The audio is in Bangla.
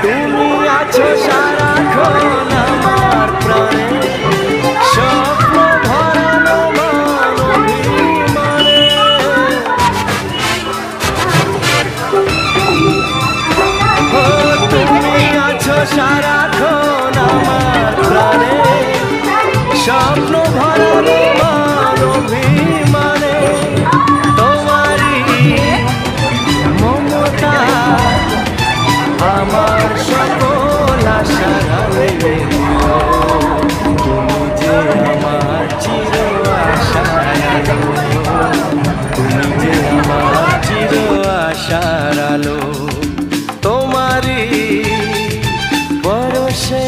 তুমি আছো সারাক্ষণ আমার প্রাণে, স্বপ্ন ভরানো মানবিমানে। ও তুমি আছো সারাক্ষণ আমার প্রাণে, স্বপ্ন ভরানো মানবিমানে। তোমারই মমতা আমার সকল আশার আলো। তুমি যে আমার চির আশার আলো, তুমি যে আমার চির আশার আলো। তোমারই পরশে